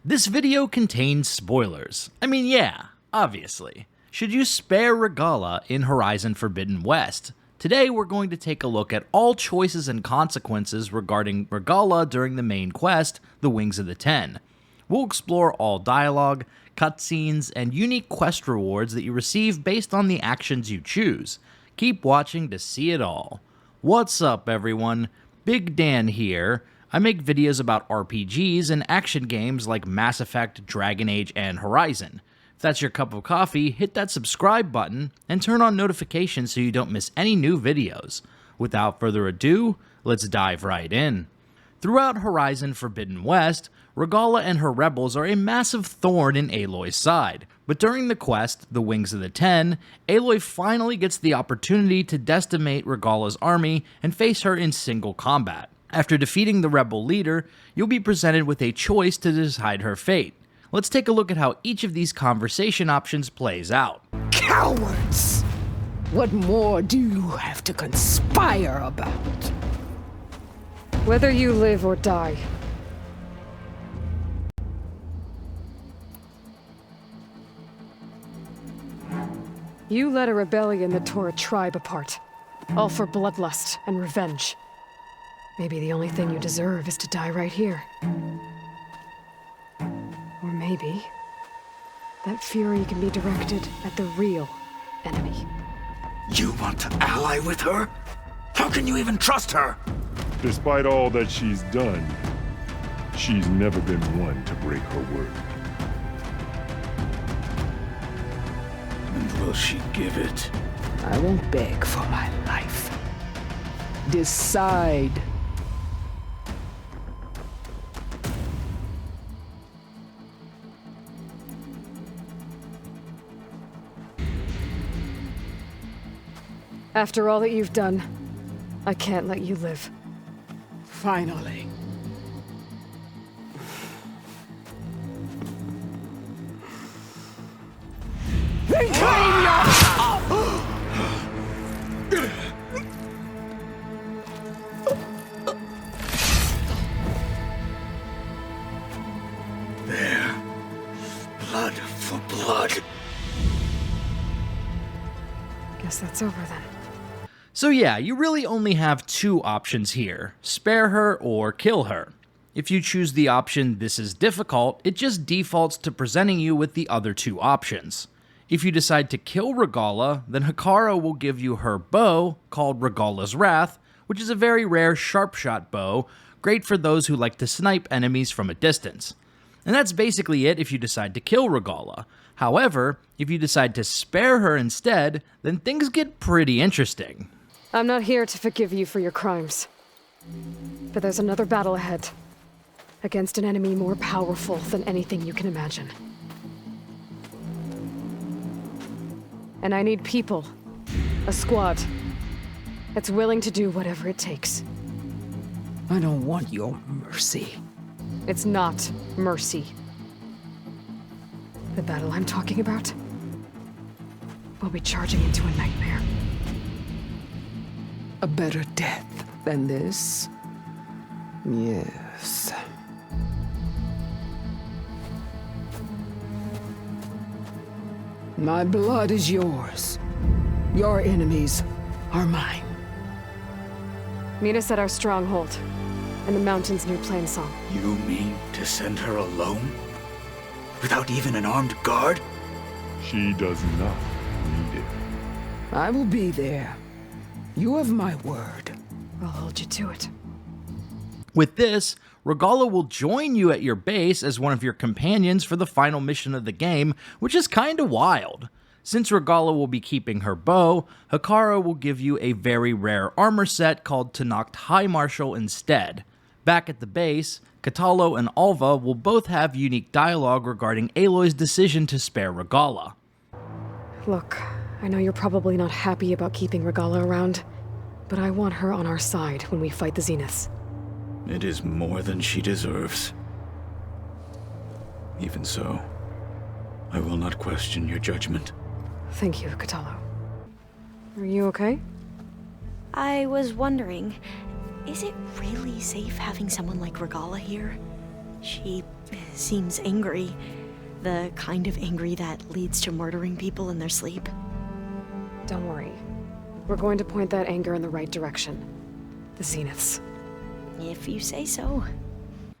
This video contains spoilers. I mean, yeah, obviously. Should you spare Regalla in Horizon Forbidden West? Today we're going to take a look at all choices and consequences regarding Regalla during the main quest, The Wings of the Ten. We'll explore all dialogue, cutscenes, and unique quest rewards that you receive based on the actions you choose. Keep watching to see it all. What's up, everyone? Big Dan here. I make videos about RPGs and action games like Mass Effect, Dragon Age, and Horizon. If that's your cup of coffee, hit that subscribe button and turn on notifications so you don't miss any new videos. Without further ado, let's dive right in. Throughout Horizon Forbidden West, Regalla and her rebels are a massive thorn in Aloy's side, but during the quest, The Wings of the Ten, Aloy finally gets the opportunity to decimate Regalla's army and face her in single combat. After defeating the rebel leader, you'll be presented with a choice to decide her fate. Let's take a look at how each of these conversation options plays out. Cowards! What more do you have to conspire about? Whether you live or die. You led a rebellion that tore a tribe apart, all for bloodlust and revenge. Maybe the only thing you deserve is to die right here. Or maybe that fury can be directed at the real enemy. You want to ally with her? How can you even trust her? Despite all that she's done, she's never been one to break her word. And will she give it? I won't beg for my life. Decide. After all that you've done, I can't let you live. Finally. Reclaim your... There. Blood for blood. Guess that's over then. So yeah, you really only have two options here, spare her or kill her. If you choose the option "this is difficult," it just defaults to presenting you with the other two options. If you decide to kill Regalla, then Hikaru will give you her bow, called Regalla's Wrath, which is a very rare sharpshot bow, great for those who like to snipe enemies from a distance. And that's basically it if you decide to kill Regalla. However, if you decide to spare her instead, then things get pretty interesting. I'm not here to forgive you for your crimes. But there's another battle ahead. Against an enemy more powerful than anything you can imagine. And I need people. A squad. That's willing to do whatever it takes. I don't want your mercy. It's not mercy. The battle I'm talking about will be charging into a nightmare. A better death than this? Yes. My blood is yours. Your enemies are mine. Meet us at our stronghold, in the mountains near Plainsong. You mean to send her alone? Without even an armed guard? She does not need it. I will be there. You have my word. I'll hold you to it. With this, Regalla will join you at your base as one of your companions for the final mission of the game, which is kinda wild. Since Regalla will be keeping her bow, Hikaru will give you a very rare armor set called Tanacht High Marshal instead. Back at the base, Kotallo and Alva will both have unique dialogue regarding Aloy's decision to spare Regalla. Look, I know you're probably not happy about keeping Regalla around, but I want her on our side when we fight the Zeniths. It is more than she deserves. Even so, I will not question your judgment. Thank you, Kotallo. Are you okay? I was wondering, is it really safe having someone like Regalla here? She seems angry. The kind of angry that leads to murdering people in their sleep. Don't worry. We're going to point that anger in the right direction. The Zeniths. If you say so.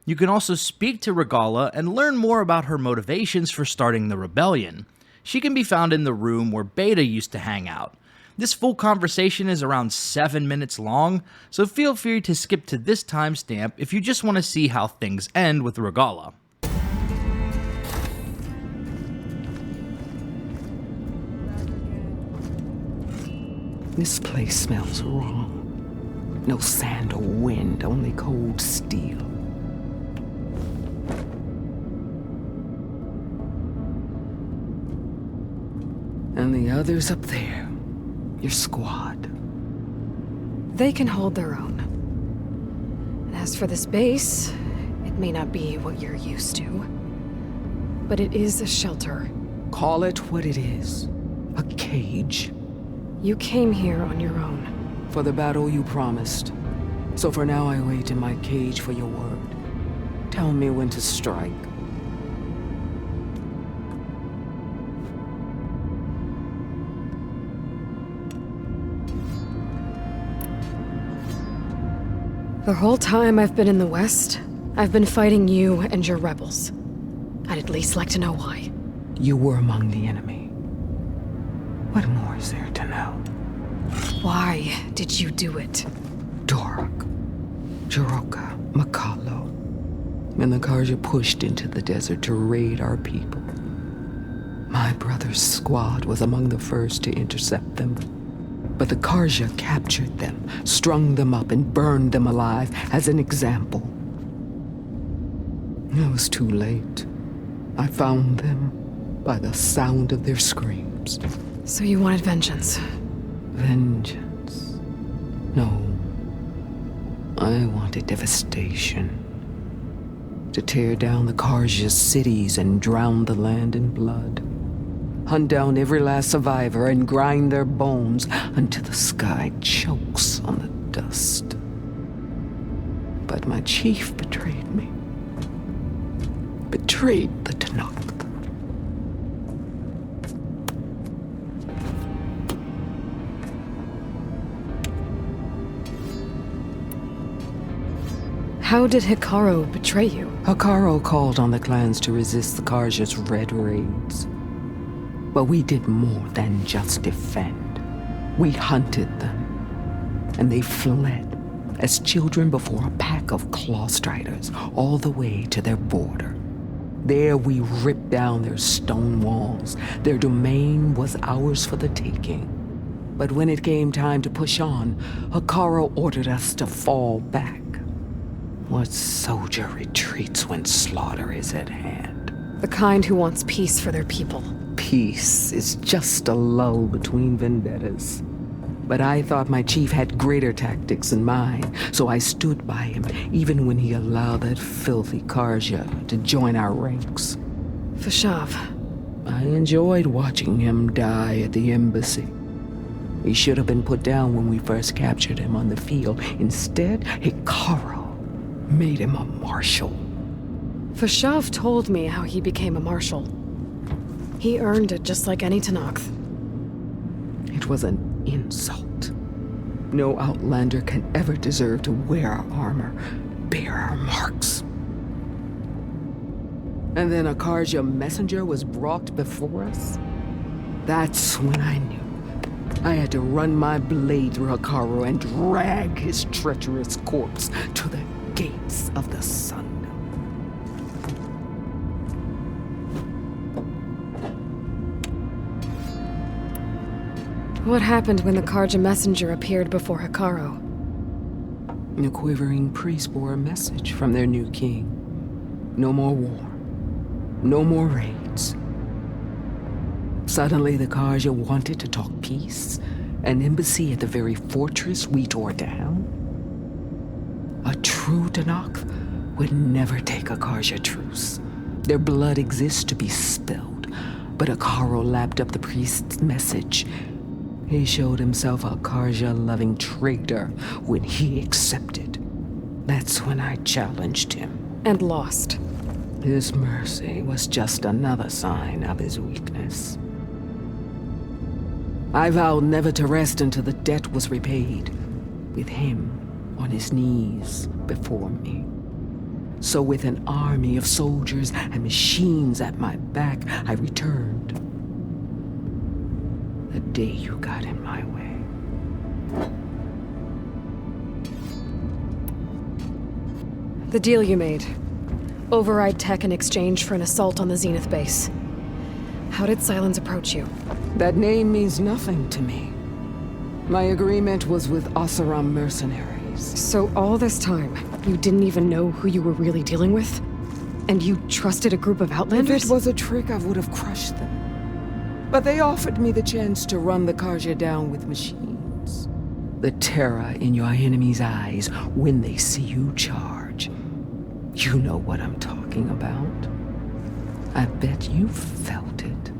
You can also speak to Regalla and learn more about her motivations for starting the rebellion. She can be found in the room where Beta used to hang out. This full conversation is around 7 minutes long, so feel free to skip to this timestamp if you just want to see how things end with Regalla. This place smells wrong. No sand or wind, only cold steel. And the others up there, your squad. They can hold their own. And as for this base, it may not be what you're used to, but it is a shelter. Call it what it is. A cage. You came here on your own. For the battle you promised. So for now I wait in my cage for your word. Tell me when to strike. The whole time I've been in the West, I've been fighting you and your rebels. I'd at least like to know why. You were among the enemy. What more is there to know? Why did you do it? Dork, Jiroka, Makalo, and the Karja pushed into the desert to raid our people. My brother's squad was among the first to intercept them. But the Karja captured them, strung them up, and burned them alive as an example. It was too late. I found them by the sound of their screams. So you wanted vengeance? Vengeance? No. I wanted devastation. To tear down the Karja's cities and drown the land in blood. Hunt down every last survivor and grind their bones until the sky chokes on the dust. But my chief betrayed me. Betrayed the Tanakh. How did Hikaru betray you? Hikaru called on the clans to resist the Karja's red raids. But we did more than just defend. We hunted them, and they fled as children before a pack of claw striders all the way to their border. There we ripped down their stone walls. Their domain was ours for the taking. But when it came time to push on, Hikaru ordered us to fall back. What soldier retreats when slaughter is at hand? The kind who wants peace for their people. Peace is just a lull between vendettas. But I thought my chief had greater tactics than mine, so I stood by him, even when he allowed that filthy Karja to join our ranks. Fashav. I enjoyed watching him die at the embassy. He should have been put down when we first captured him on the field. Instead, Hikaru made him a marshal. Fashav told me how he became a marshal. He earned it just like any Tanakh. It was an insult. No outlander can ever deserve to wear our armor, bear our marks. And then a Karja messenger was brought before us? That's when I knew. I had to run my blade through Hikaru and drag his treacherous corpse to the gates of the sun. What happened when the Karja messenger appeared before Hikaru? The quivering priests bore a message from their new king. No more war. No more raids. Suddenly the Karja wanted to talk peace. An embassy at the very fortress we tore down. A true Tanakh would never take a Karja truce. Their blood exists to be spilled. But Hikaru lapped up the priest's message. He showed himself a Karja-loving traitor when he accepted. That's when I challenged him. And lost. His mercy was just another sign of his weakness. I vowed never to rest until the debt was repaid, with him on his knees before me. So with an army of soldiers and machines at my back, I returned. The day you got in my way. The deal you made. Override tech in exchange for an assault on the Zenith base. How did Silence approach you? That name means nothing to me. My agreement was with Oseram mercenaries. So all this time, you didn't even know who you were really dealing with? And you trusted a group of Outlanders? If it was a trick, I would have crushed them. But they offered me the chance to run the Karja down with machines. The terror in your enemy's eyes when they see you charge. You know what I'm talking about. I bet you felt it.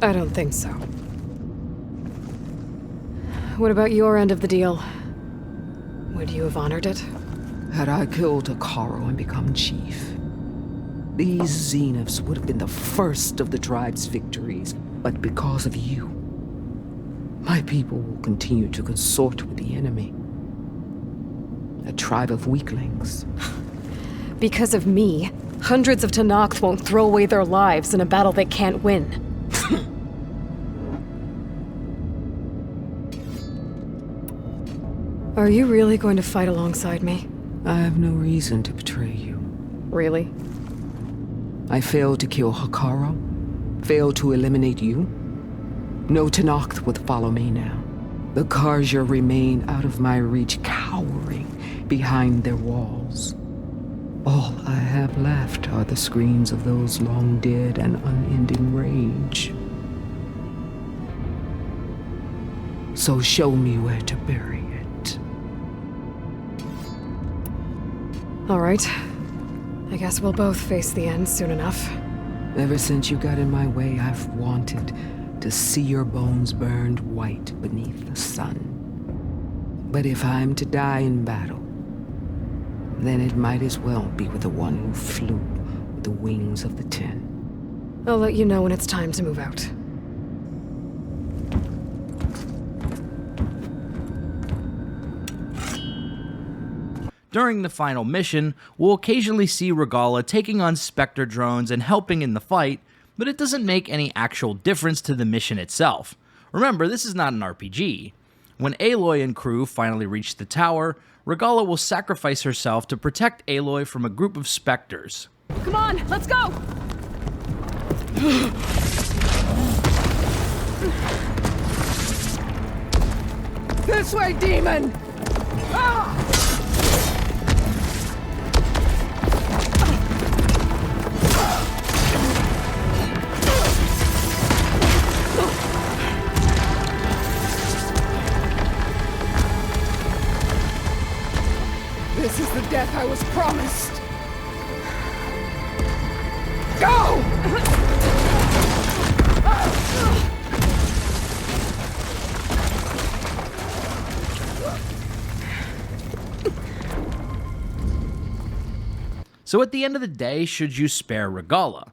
I don't think so. What about your end of the deal? Would you have honored it? Had I killed Akaro and become chief, these Zeniths would have been the first of the tribe's victories. But because of you, my people will continue to consort with the enemy. A tribe of weaklings. Because of me, hundreds of Tenakth won't throw away their lives in a battle they can't win. Are you really going to fight alongside me? I have no reason to betray you. Really? I failed to kill Hakaro, failed to eliminate you. No Tenakth would follow me now. The Karja remain out of my reach, cowering behind their walls. All I have left are the screams of those long dead and unending rage. So show me where to bury it. All right. I guess we'll both face the end soon enough. Ever since you got in my way, I've wanted to see your bones burned white beneath the sun. But if I'm to die in battle, then it might as well be with the one who flew with the wings of the Ten. I'll let you know when it's time to move out. During the final mission, we'll occasionally see Regalla taking on Spectre drones and helping in the fight, but it doesn't make any actual difference to the mission itself. Remember, this is not an RPG. When Aloy and crew finally reach the tower, Regalla will sacrifice herself to protect Aloy from a group of Spectres. Come on, let's go! This way, demon! Ah! This is the death I was promised. Go! So at the end of the day, should you spare Regalla?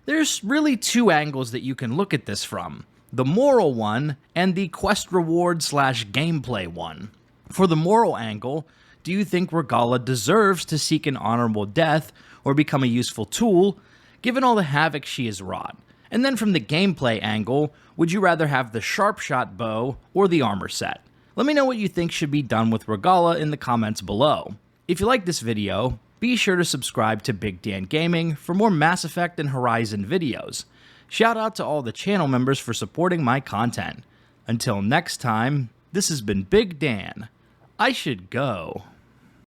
There's really two angles that you can look at this from. The moral one, and the quest reward / gameplay one. For the moral angle, do you think Regalla deserves to seek an honorable death or become a useful tool, given all the havoc she has wrought? And then from the gameplay angle, would you rather have the sharpshot bow or the armor set? Let me know what you think should be done with Regalla in the comments below. If you like this video, be sure to subscribe to Big Dan Gaming for more Mass Effect and Horizon videos. Shout out to all the channel members for supporting my content. Until next time, this has been Big Dan. I should go.